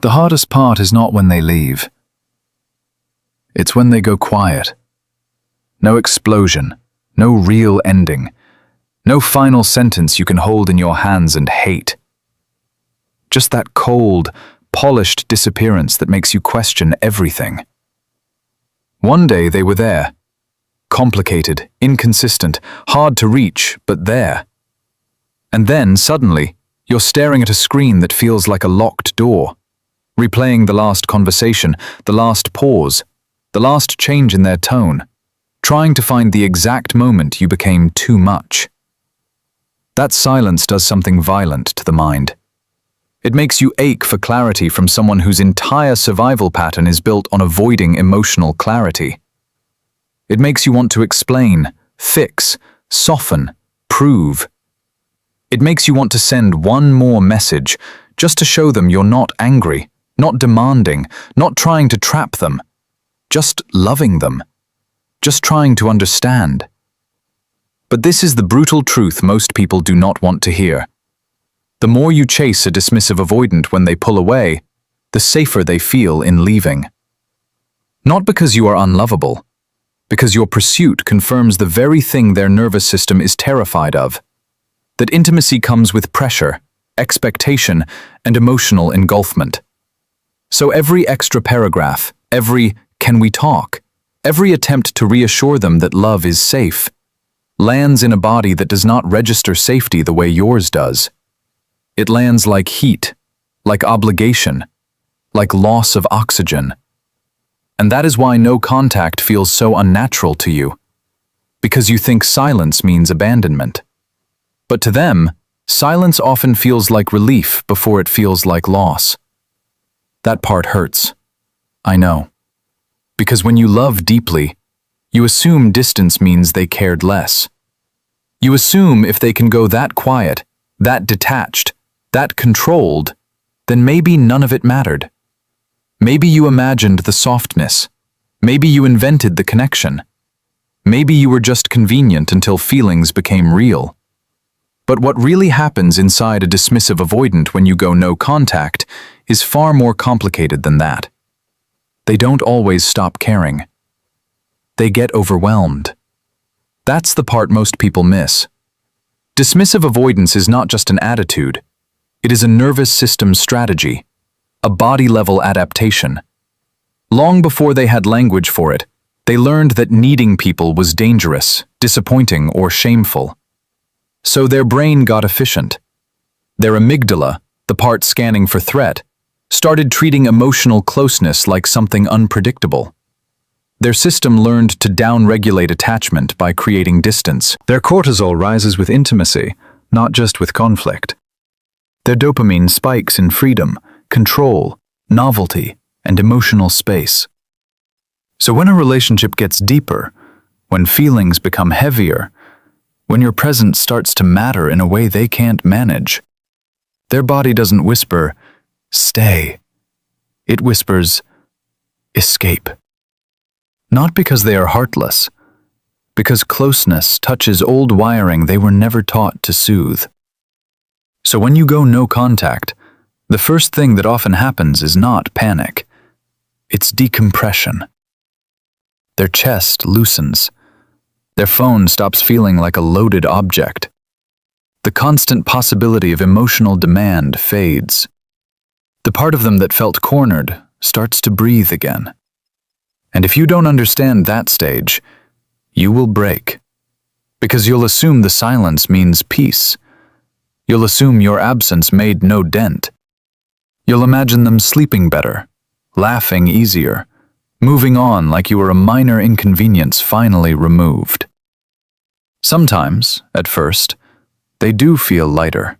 The hardest part is not when they leave. It's when they go quiet. No explosion, no real ending, no final sentence you can hold in your hands and hate. Just that cold, polished disappearance that makes you question everything. One day they were there. Complicated, inconsistent, hard to reach, but there. And then, suddenly, you're staring at a screen that feels like a locked door, replaying the last conversation, the last pause, the last change in their tone, trying to find the exact moment you became too much. That silence does something violent to the mind. It makes you ache for clarity from someone whose entire survival pattern is built on avoiding emotional clarity. It makes you want to explain, fix, soften, prove. It makes you want to send one more message, just to show them you're not angry, not demanding, not trying to trap them, just loving them, just trying to understand. But this is the brutal truth most people do not want to hear. The more you chase a dismissive avoidant when they pull away, the safer they feel in leaving. Not because you are unlovable, because your pursuit confirms the very thing their nervous system is terrified of, that intimacy comes with pressure, expectation, and emotional engulfment. So every extra paragraph, every "can we talk?", every attempt to reassure them that love is safe, lands in a body that does not register safety the way yours does. It lands like heat, like obligation, like loss of oxygen. And that is why no contact feels so unnatural to you, because you think silence means abandonment. But to them, silence often feels like relief before it feels like loss. That part hurts. I know. Because when you love deeply, you assume distance means they cared less. You assume if they can go that quiet, that detached, that controlled, then maybe none of it mattered. Maybe you imagined the softness. Maybe you invented the connection. Maybe you were just convenient until feelings became real. But what really happens inside a dismissive avoidant when you go no contact is far more complicated than that. They don't always stop caring. They get overwhelmed. That's the part most people miss. Dismissive avoidance is not just an attitude. It is a nervous system strategy, a body-level adaptation. Long before they had language for it, they learned that needing people was dangerous, disappointing, or shameful. So their brain got efficient. Their amygdala, the part scanning for threat, started treating emotional closeness like something unpredictable. Their system learned to down-regulate attachment by creating distance. Their cortisol rises with intimacy, not just with conflict. Their dopamine spikes in freedom, control, novelty, and emotional space. So when a relationship gets deeper, when feelings become heavier, when your presence starts to matter in a way they can't manage, their body doesn't whisper, "Stay." It whispers, "Escape." Not because they are heartless, because closeness touches old wiring they were never taught to soothe. So when you go no contact, the first thing that often happens is not panic. It's decompression. Their chest loosens. Their phone stops feeling like a loaded object. The constant possibility of emotional demand fades. The part of them that felt cornered starts to breathe again. And if you don't understand that stage, you will break. Because you'll assume the silence means peace. You'll assume your absence made no dent. You'll imagine them sleeping better, laughing easier, moving on like you were a minor inconvenience finally removed. Sometimes, at first, they do feel lighter.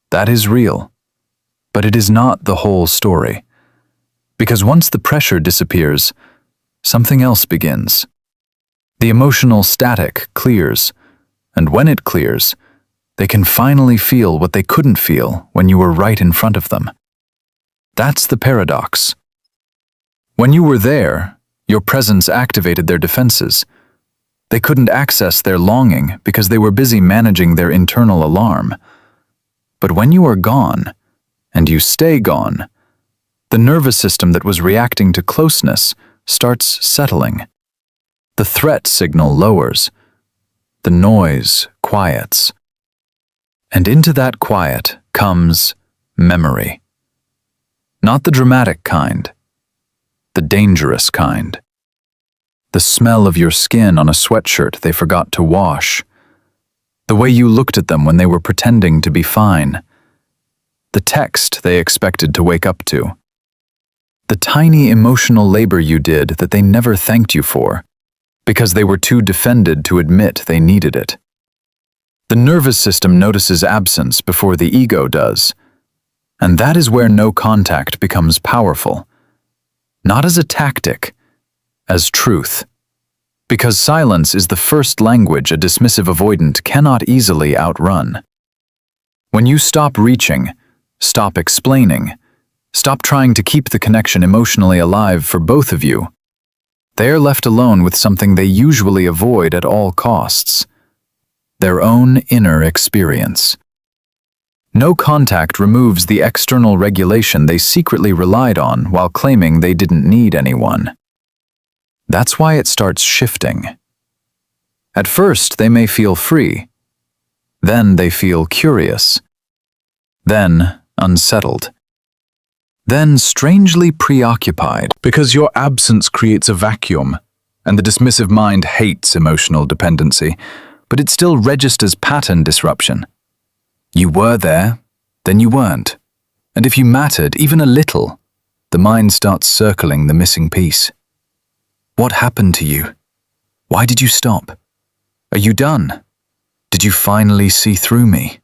That is real. But it is not the whole story. Because once the pressure disappears, something else begins. The emotional static clears, and when it clears, they can finally feel what they couldn't feel when you were right in front of them. That's the paradox. When you were there, your presence activated their defenses. They couldn't access their longing because they were busy managing their internal alarm. But when you are gone, and you stay gone, The nervous system that was reacting to closeness starts settling. The threat signal lowers. The noise quiets. And into that quiet comes memory. Not the dramatic kind, the dangerous kind. The smell of your skin on a sweatshirt they forgot to wash. The way you looked at them when they were pretending to be fine. The text they expected to wake up to. The tiny emotional labor you did that they never thanked you for, because they were too defended to admit they needed it. The nervous system notices absence before the ego does, and that is where no contact becomes powerful. Not as a tactic, as truth. Because silence is the first language a dismissive avoidant cannot easily outrun. When you stop reaching, stop explaining, stop trying to keep the connection emotionally alive for both of you, they are left alone with something they usually avoid at all costs: their own inner experience. No contact removes the external regulation they secretly relied on while claiming they didn't need anyone. That's why it starts shifting. At first, they may feel free. Then they feel curious. Then unsettled. Then strangely preoccupied, because your absence creates a vacuum, and the dismissive mind hates emotional dependency, but it still registers pattern disruption. You were there, then you weren't. And if you mattered even a little, the mind starts circling the missing piece. What happened to you? Why did you stop? Are you done? Did you finally see through me?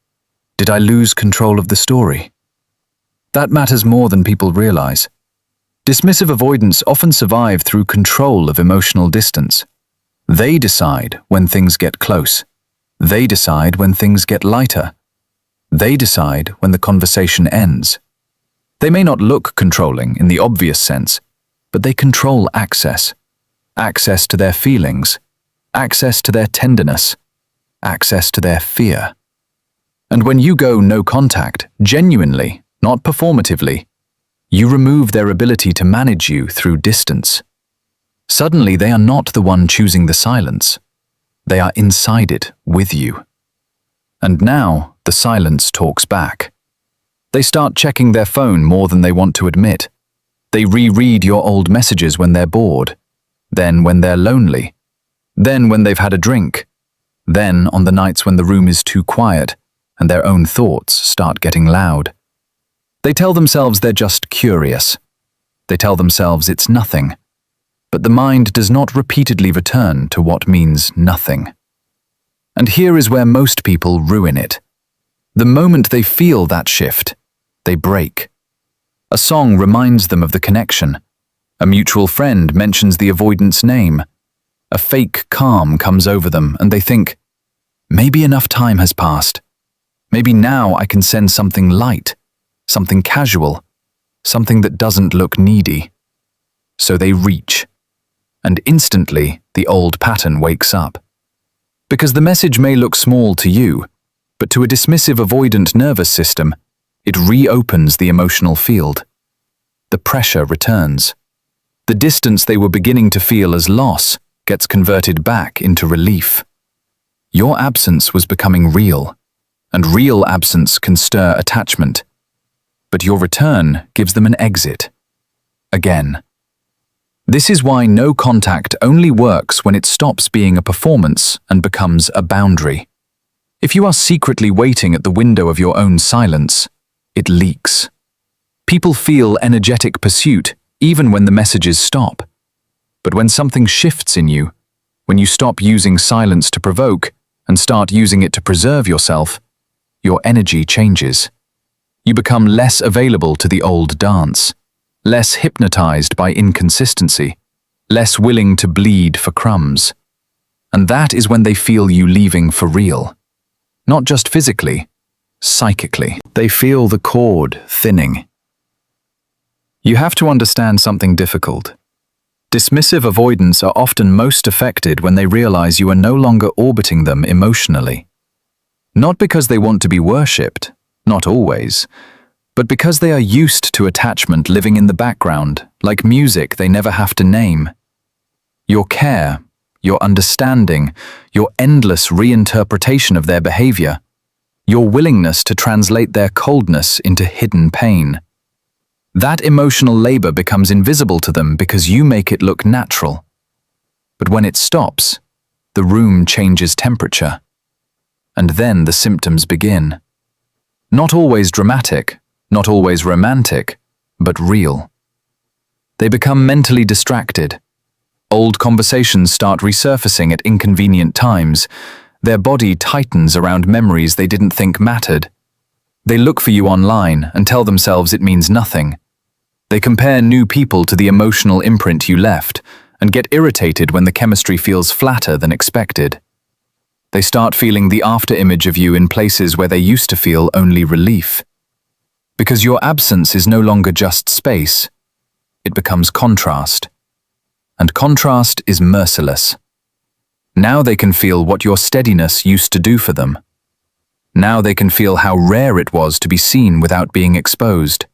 Did I lose control of the story? That matters more than people realize. Dismissive avoidants often survive through control of emotional distance. They decide when things get close. They decide when things get lighter. They decide when the conversation ends. They may not look controlling in the obvious sense, but they control access. Access to their feelings, access to their tenderness, access to their fear. And when you go no contact, genuinely, not performatively, you remove their ability to manage you through distance. Suddenly they are not the one choosing the silence. They are inside it with you. And now the silence talks back. They start checking their phone more than they want to admit. They reread your old messages when they're bored. Then when they're lonely, then when they've had a drink, then on the nights when the room is too quiet and their own thoughts start getting loud. They tell themselves they're just curious. They tell themselves it's nothing. But the mind does not repeatedly return to what means nothing. And here is where most people ruin it. The moment they feel that shift, they break. A song reminds them of the connection. A mutual friend mentions the avoidant's name. A fake calm comes over them and they think, maybe enough time has passed. Maybe now I can send something light, something casual, something that doesn't look needy. So they reach. And instantly the old pattern wakes up. Because the message may look small to you, but to a dismissive avoidant nervous system, it reopens the emotional field. The pressure returns. The distance they were beginning to feel as loss gets converted back into relief. Your absence was becoming real, and real absence can stir attachment. But your return gives them an exit. Again. This is why no contact only works when it stops being a performance and becomes a boundary. If you are secretly waiting at the window of your own silence, it leaks. People feel energetic pursuit even when the messages stop. But when something shifts in you, when you stop using silence to provoke and start using it to preserve yourself, your energy changes. You become less available to the old dance, less hypnotized by inconsistency, less willing to bleed for crumbs. And that is when they feel you leaving for real. Not just physically, psychically. They feel the cord thinning. You have to understand something difficult. Dismissive avoidants are often most affected when they realize you are no longer orbiting them emotionally. Not because they want to be worshipped, not always, But because they are used to attachment living in the background, like music they never have to name. Your care, your understanding, your endless reinterpretation of their behavior, your willingness to translate their coldness into hidden pain. That emotional labor becomes invisible to them because you make it look natural. But when it stops, the room changes temperature. And then the symptoms begin. Not always dramatic, not always romantic, but real. They become mentally distracted. Old conversations start resurfacing at inconvenient times. Their body tightens around memories they didn't think mattered. They look for you online and tell themselves it means nothing. They compare new people to the emotional imprint you left and get irritated when the chemistry feels flatter than expected. They start feeling the after-image of you in places where they used to feel only relief. Because your absence is no longer just space, it becomes contrast. And contrast is merciless. Now they can feel what your steadiness used to do for them. Now they can feel how rare it was to be seen without being exposed.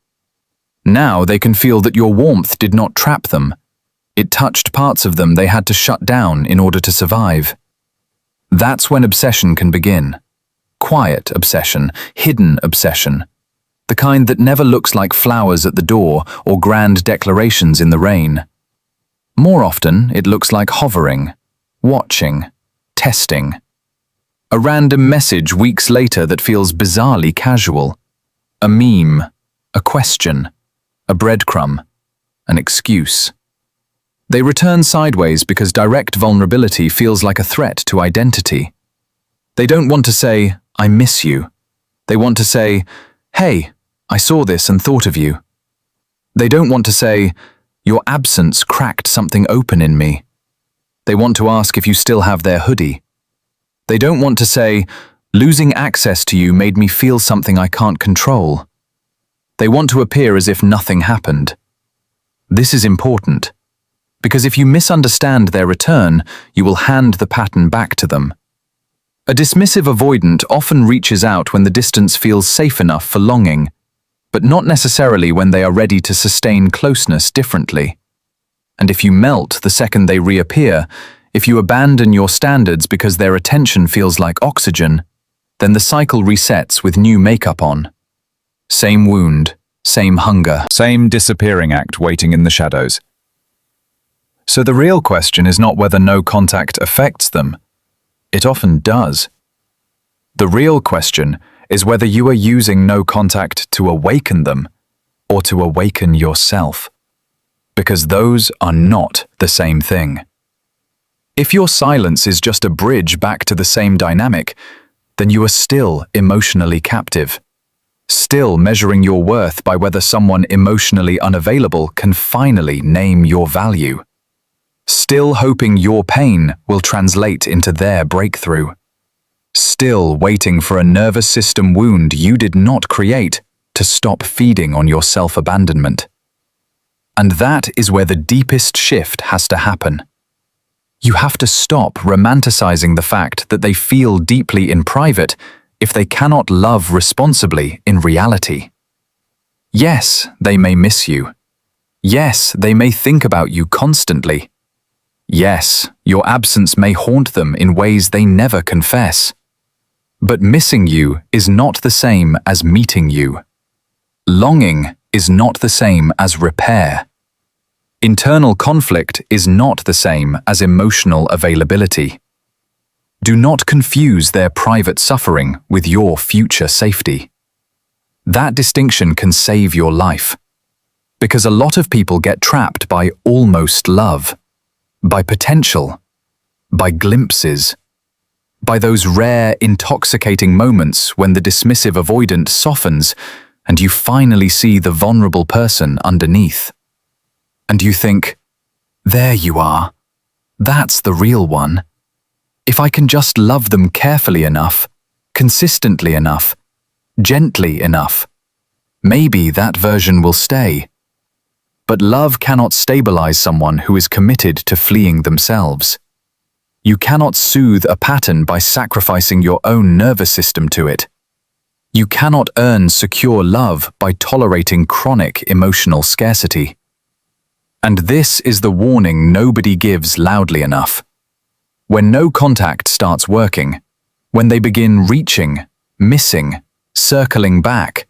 Now they can feel that your warmth did not trap them. It touched parts of them they had to shut down in order to survive. That's when obsession can begin. Quiet obsession, hidden obsession. The kind that never looks like flowers at the door or grand declarations in the rain. More often, it looks like hovering, watching, testing. A random message weeks later that feels bizarrely casual. A meme, a question, a breadcrumb, an excuse. They return sideways because direct vulnerability feels like a threat to identity. They don't want to say, "I miss you." They want to say, "Hey, I saw this and thought of you." They don't want to say, "Your absence cracked something open in me." They want to ask if you still have their hoodie. They don't want to say, "Losing access to you made me feel something I can't control." They want to appear as if nothing happened. This is important, because if you misunderstand their return, you will hand the pattern back to them. A dismissive avoidant often reaches out when the distance feels safe enough for longing, but not necessarily when they are ready to sustain closeness differently. And if you melt the second they reappear, if you abandon your standards because their attention feels like oxygen, then the cycle resets with new makeup on. Same wound, same hunger, same disappearing act waiting in the shadows. So the real question is not whether no contact affects them. It often does. The real question is whether you are using no contact to awaken them or to awaken yourself. Because those are not the same thing. If your silence is just a bridge back to the same dynamic, then you are still emotionally captive. Still measuring your worth by whether someone emotionally unavailable can finally name your value. Still hoping your pain will translate into their breakthrough. Still waiting for a nervous system wound you did not create to stop feeding on your self-abandonment. And that is where the deepest shift has to happen. You have to stop romanticizing the fact that they feel deeply in private if they cannot love responsibly in reality. Yes, they may miss you. Yes, they may think about you constantly. Yes, your absence may haunt them in ways they never confess. But missing you is not the same as meeting you. Longing is not the same as repair. Internal conflict is not the same as emotional availability. Do not confuse their private suffering with your future safety. That distinction can save your life. Because a lot of people get trapped by almost love, by potential, by glimpses, by those rare, intoxicating moments when the dismissive avoidant softens and you finally see the vulnerable person underneath. And you think, there you are. That's the real one. If I can just love them carefully enough, consistently enough, gently enough, maybe that version will stay. But love cannot stabilize someone who is committed to fleeing themselves. You cannot soothe a pattern by sacrificing your own nervous system to it. You cannot earn secure love by tolerating chronic emotional scarcity. And this is the warning nobody gives loudly enough. When no contact starts working, when they begin reaching, missing, circling back,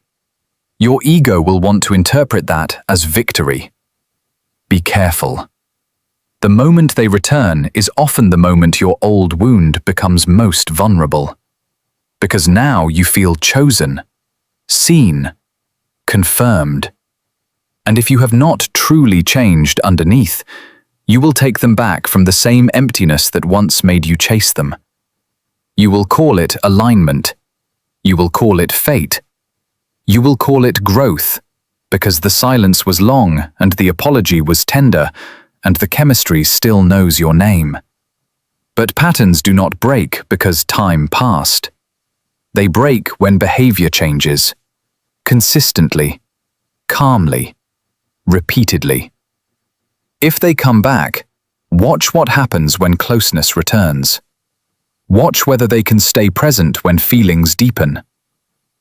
your ego will want to interpret that as victory. Be careful. The moment they return is often the moment your old wound becomes most vulnerable. Because now you feel chosen, seen, confirmed. And if you have not truly changed underneath, you will take them back from the same emptiness that once made you chase them. You will call it alignment. You will call it fate. You will call it growth, because the silence was long and the apology was tender, and the chemistry still knows your name. But patterns do not break because time passed. They break when behavior changes, consistently, calmly, repeatedly. If they come back, watch what happens when closeness returns. Watch whether they can stay present when feelings deepen.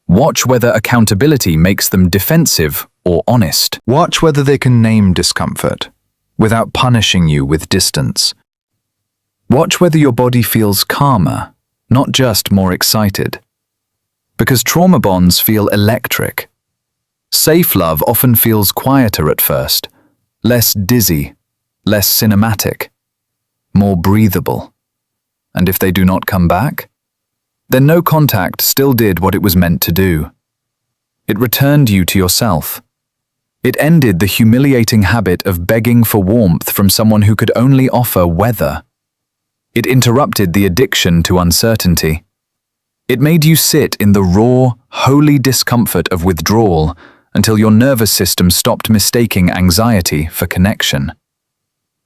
Watch whether accountability makes them defensive or honest. Watch whether they can name discomfort without punishing you with distance. Watch whether your body feels calmer, not just more excited. Because trauma bonds feel electric. Safe love often feels quieter at first, less dizzy, less cinematic, more breathable. And if they do not come back, then no contact still did what it was meant to do. It returned you to yourself. It ended the humiliating habit of begging for warmth from someone who could only offer weather. It interrupted the addiction to uncertainty. It made you sit in the raw, holy discomfort of withdrawal until your nervous system stopped mistaking anxiety for connection.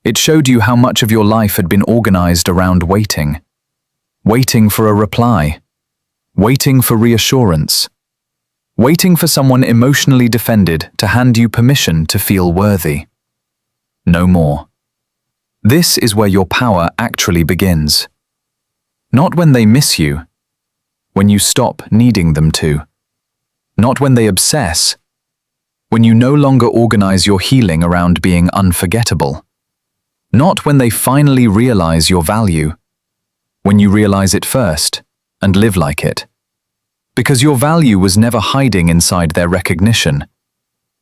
It showed you how much of your life had been organized around waiting. Waiting for a reply. Waiting for reassurance. Waiting for someone emotionally defended to hand you permission to feel worthy. No more. This is where your power actually begins. Not when they miss you, when you stop needing them to. Not when they obsess, when you no longer organize your healing around being unforgettable. Not when they finally realize your value, when you realize it first and live like it. Because your value was never hiding inside their recognition.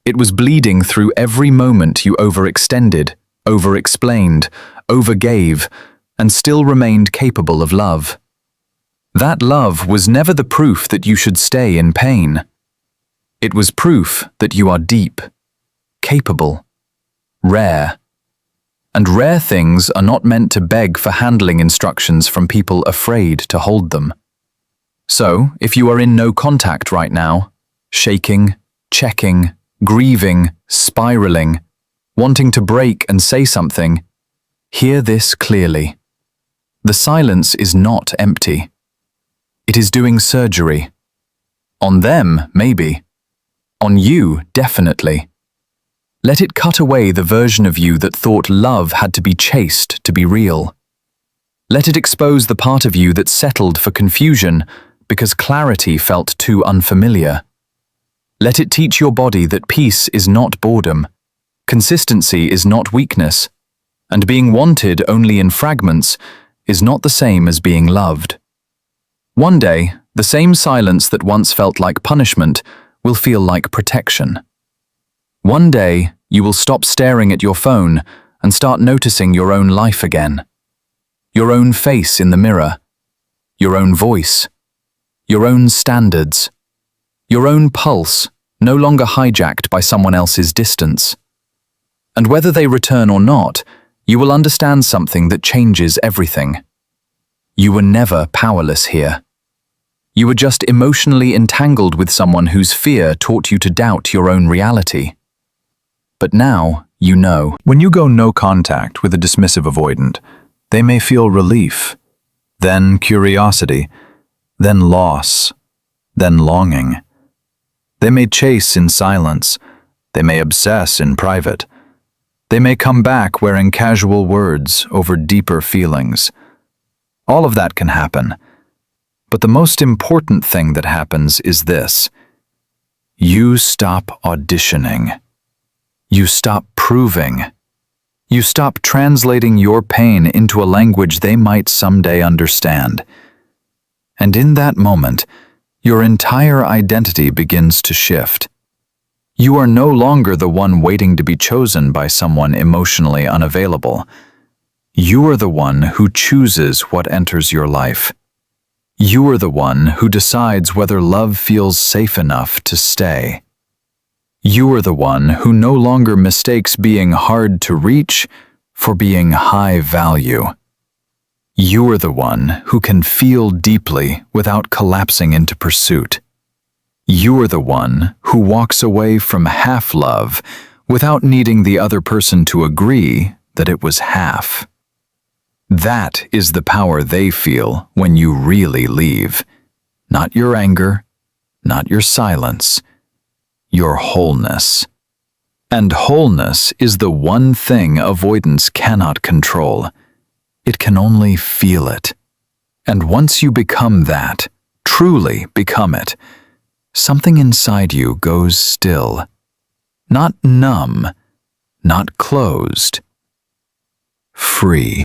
It was bleeding through every moment you overextended, overexplained, overgave, and still remained capable of love. That love was never the proof that you should stay in pain. It was proof that you are deep, capable, rare. And rare things are not meant to beg for handling instructions from people afraid to hold them. So, if you are in no contact right now, shaking, checking, grieving, spiraling, wanting to break and say something, hear this clearly. The silence is not empty. It is doing surgery. On them, maybe. On you, definitely. Let it cut away the version of you that thought love had to be chased to be real. Let it expose the part of you that settled for confusion because clarity felt too unfamiliar. Let it teach your body that peace is not boredom, consistency is not weakness, and being wanted only in fragments is not the same as being loved. One day, the same silence that once felt like punishment will feel like protection. One day, you will stop staring at your phone and start noticing your own life again. Your own face in the mirror. Your own voice. Your own standards. Your own pulse, no longer hijacked by someone else's distance. And whether they return or not, you will understand something that changes everything. You were never powerless here. You were just emotionally entangled with someone whose fear taught you to doubt your own reality. But now, you know. When you go no contact with a dismissive avoidant, they may feel relief, then curiosity, then loss, then longing. They may chase in silence, they may obsess in private. They may come back wearing casual words over deeper feelings. All of that can happen. But the most important thing that happens is this. You stop auditioning. You stop proving. You stop translating your pain into a language they might someday understand. And in that moment, your entire identity begins to shift. You are no longer the one waiting to be chosen by someone emotionally unavailable. You are the one who chooses what enters your life. You are the one who decides whether love feels safe enough to stay. You are the one who no longer mistakes being hard to reach for being high value. You are the one who can feel deeply without collapsing into pursuit. You are the one who walks away from half love without needing the other person to agree that it was half. That is the power they feel when you really leave. Not your anger, not your silence, your wholeness. And wholeness is the one thing avoidance cannot control. It can only feel it. And once you become that, truly become it, something inside you goes still. Not numb, not closed. Free.